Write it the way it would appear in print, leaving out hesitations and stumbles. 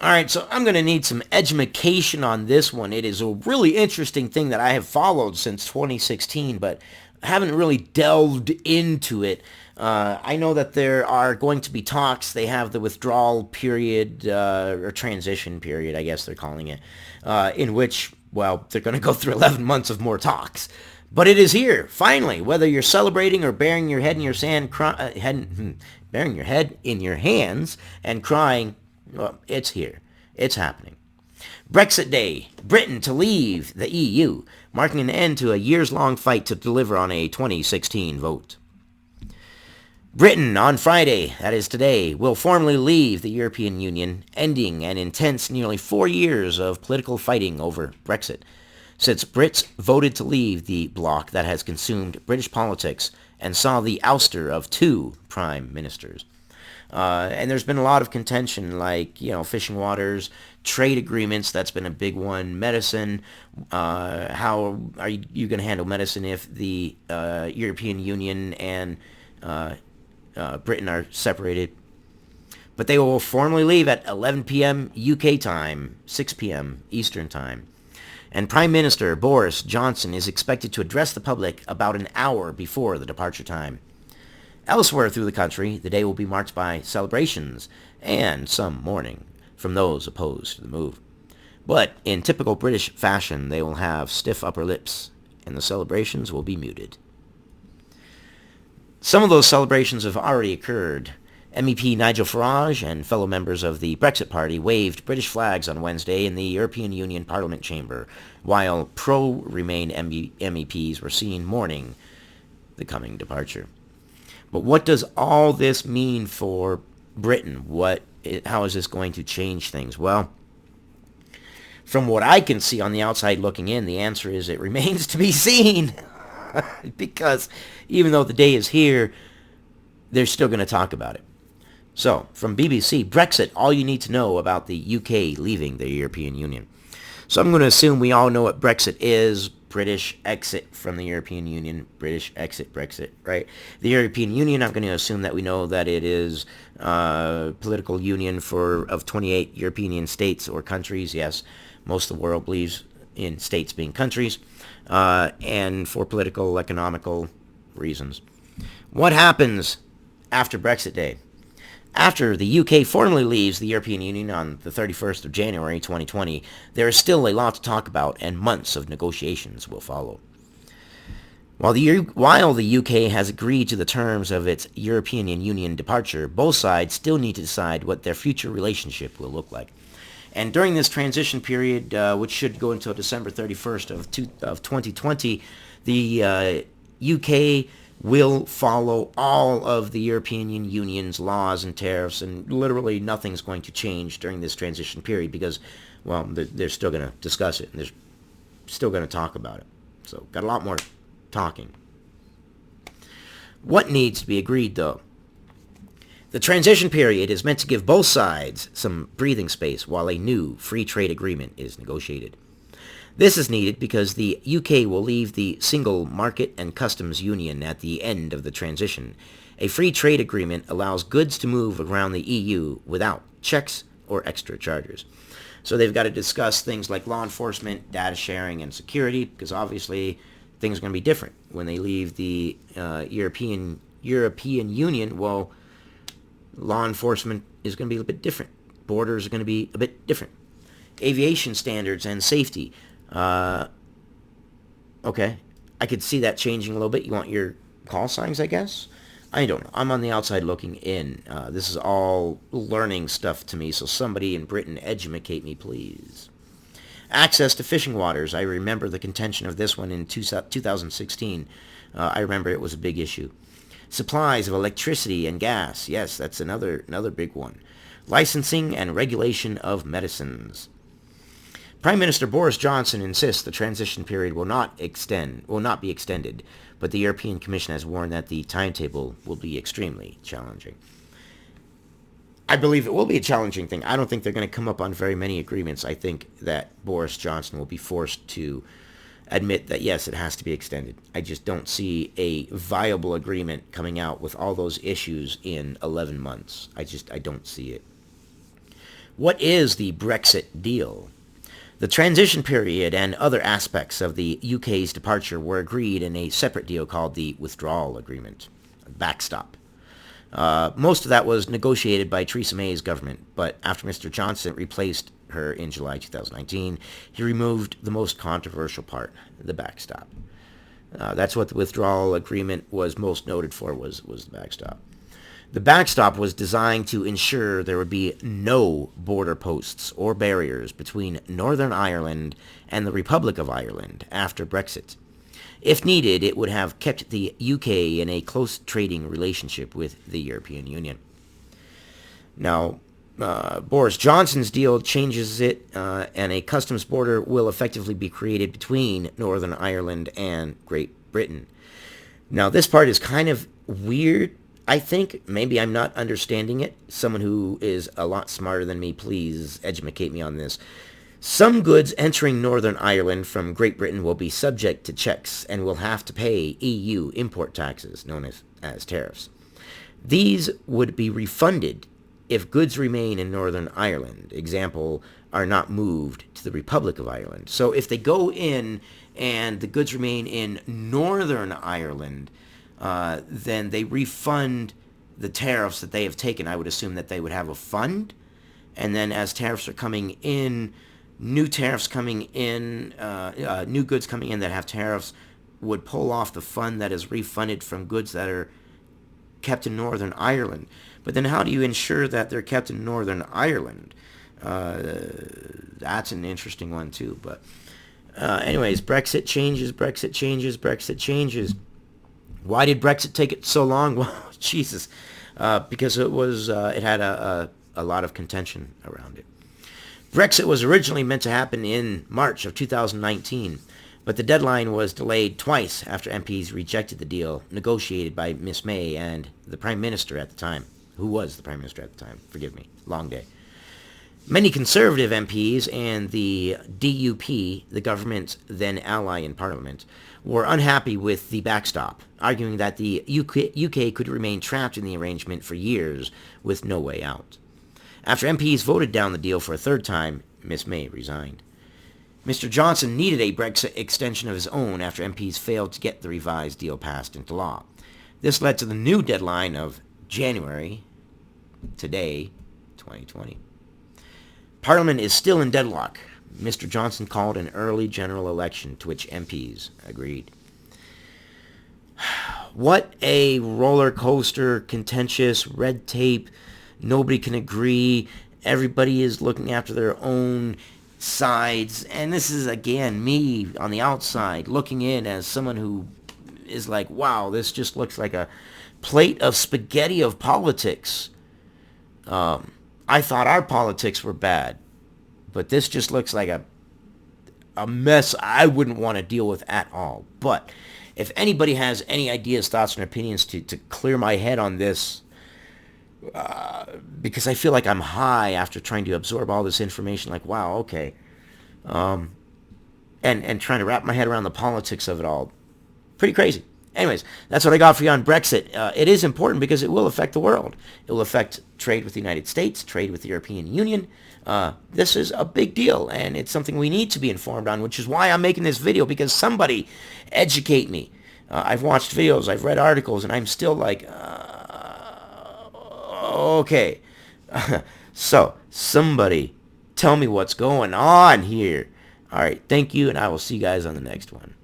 All right, so I'm going to need some edumacation on this one. It is a really interesting thing that I have followed since 2016, but I haven't really delved into it. I know that there are going to be talks. They have the withdrawal period, or transition period, I guess they're calling it, in which, well, they're going to go through 11 months of more talks. But it is here, finally. Whether you're celebrating or burying your head in your sand, burying your head in your hands and crying, well, it's here. It's happening. Brexit Day. Britain to leave the EU, marking an end to a years-long fight to deliver on a 2016 vote. Britain, on Friday, that is today, will formally leave the European Union, ending an intense nearly 4 years of political fighting over Brexit, since Brits voted to leave the bloc that has consumed British politics and saw the ouster of 2 prime ministers. And there's been a lot of contention, like, fishing waters, trade agreements, that's been a big one, medicine, how are you going to handle medicine if the European Union and Britain are separated? But they will formally leave at 11 p.m. UK time, 6 p.m. Eastern time. And Prime Minister Boris Johnson is expected to address the public about an hour before the departure time. Elsewhere through the country, the day will be marked by celebrations and some mourning from those opposed to the move. But in typical British fashion, they will have stiff upper lips, and the celebrations will be muted. Some of those celebrations have already occurred. MEP Nigel Farage and fellow members of the Brexit Party waved British flags on Wednesday in the European Union Parliament chamber, while pro-Remain MEPs were seen mourning the coming departure. But what does all this mean for Britain? How is this going to change things? Well, from what I can see on the outside looking in, the answer is it remains to be seen. Because even though the day is here, they're still going to talk about it. So, from BBC, Brexit, all you need to know about the UK leaving the European Union. So I'm going to assume we all know what Brexit is. British exit from the European Union. British exit, Brexit, right? The European Union, I'm going to assume that we know that it is a political union of 28 European states or countries. Yes, most of the world believes in states being countries. And for political, economical reasons. What happens after Brexit Day? After the UK formally leaves the European Union on the 31st of January 2020, there is still a lot to talk about and months of negotiations will follow. While the UK has agreed to the terms of its European Union departure, both sides still need to decide what their future relationship will look like. And during this transition period, which should go until December 31st of 2020, the UK will follow all of the European Union's laws and tariffs, and literally nothing's going to change during this transition period because, well, they're still going to discuss it, and they're still going to talk about it. So, got a lot more talking. What needs to be agreed, though? The transition period is meant to give both sides some breathing space while a new free trade agreement is negotiated. This is needed because the UK will leave the Single Market and Customs Union at the end of the transition. A free trade agreement allows goods to move around the EU without checks or extra charges. So they've got to discuss things like law enforcement, data sharing, and security, because obviously things are going to be different when they leave the European Union. Well, law enforcement is going to be a bit different. Borders are going to be a bit different. Aviation standards and safety. Okay, I could see that changing a little bit. You want your call signs, I guess? I don't know. I'm on the outside looking in. This is all learning stuff to me, so somebody in Britain edumacate me, please. Access to fishing waters. I remember the contention of this one in 2016. I remember it was a big issue. Supplies of electricity and gas. Yes, that's another big one. Licensing and regulation of medicines. Prime Minister Boris Johnson insists the transition period will not be extended, but the European Commission has warned that the timetable will be extremely challenging. I believe it will be a challenging thing. I don't think they're going to come up on very many agreements. I think that Boris Johnson will be forced to admit that, yes, it has to be extended. I just don't see a viable agreement coming out with all those issues in 11 months. I don't see it. What is the Brexit deal? The transition period and other aspects of the UK's departure were agreed in a separate deal called the Withdrawal Agreement, backstop. Most of that was negotiated by Theresa May's government, but after Mr. Johnson replaced her in July 2019, he removed the most controversial part, the backstop. That's what the withdrawal agreement was most noted for, was the backstop. The backstop was designed to ensure there would be no border posts or barriers between Northern Ireland and the Republic of Ireland after Brexit. If needed, it would have kept the UK in a close trading relationship with the European Union. Now, Boris Johnson's deal changes it, and a customs border will effectively be created between Northern Ireland and Great Britain. Now, this part is kind of weird, I think. Maybe I'm not understanding it. Someone who is a lot smarter than me, please edumacate me on this. Some goods entering Northern Ireland from Great Britain will be subject to checks and will have to pay EU import taxes, known as tariffs. These would be refunded if goods remain in Northern Ireland, example, are not moved to the Republic of Ireland. So if they go in and the goods remain in Northern Ireland, then they refund the tariffs that they have taken. I would assume that they would have a fund, and then as tariffs are coming in, new tariffs coming in, new goods coming in that have tariffs would pull off the fund that is refunded from goods that are kept in Northern Ireland. But then how do you ensure that they're kept in Northern Ireland? That's an interesting one too. But anyways, Brexit changes, Brexit changes, Brexit changes. Why did Brexit take it so long? Well, Jesus, because it had a lot of contention around it. Brexit was originally meant to happen in March of 2019, but the deadline was delayed twice after MPs rejected the deal negotiated by Miss May and the Prime Minister at the time. Who was the Prime Minister at the time? Forgive me. Long day. Many Conservative MPs and the DUP, the government's then ally in Parliament, were unhappy with the backstop, arguing that the UK could remain trapped in the arrangement for years with no way out. After MPs voted down the deal for a third time, Miss May resigned. Mr. Johnson needed a Brexit extension of his own after MPs failed to get the revised deal passed into law. This led to the new deadline of January, today, 2020. Parliament is still in deadlock. Mr. Johnson called an early general election, to which MPs agreed. What a roller coaster, contentious, red tape. Nobody can agree. Everybody is looking after their own sides. And this is, again, me on the outside looking in as someone who is like, wow, this just looks like a plate of spaghetti of politics. I thought our politics were bad, but this just looks like a mess I wouldn't want to deal with at all. But if anybody has any ideas, thoughts, and opinions to clear my head on this, because I feel like I'm high after trying to absorb all this information, like, wow, okay, and trying to wrap my head around the politics of it all. Pretty crazy. Anyways, that's what I got for you on Brexit. It is important because it will affect the world. It will affect trade with the United States, trade with the European Union. This is a big deal, and it's something we need to be informed on, which is why I'm making this video, because somebody educate me. I've watched videos, I've read articles, and I'm still like, okay. So, somebody tell me what's going on here. All right, thank you, and I will see you guys on the next one.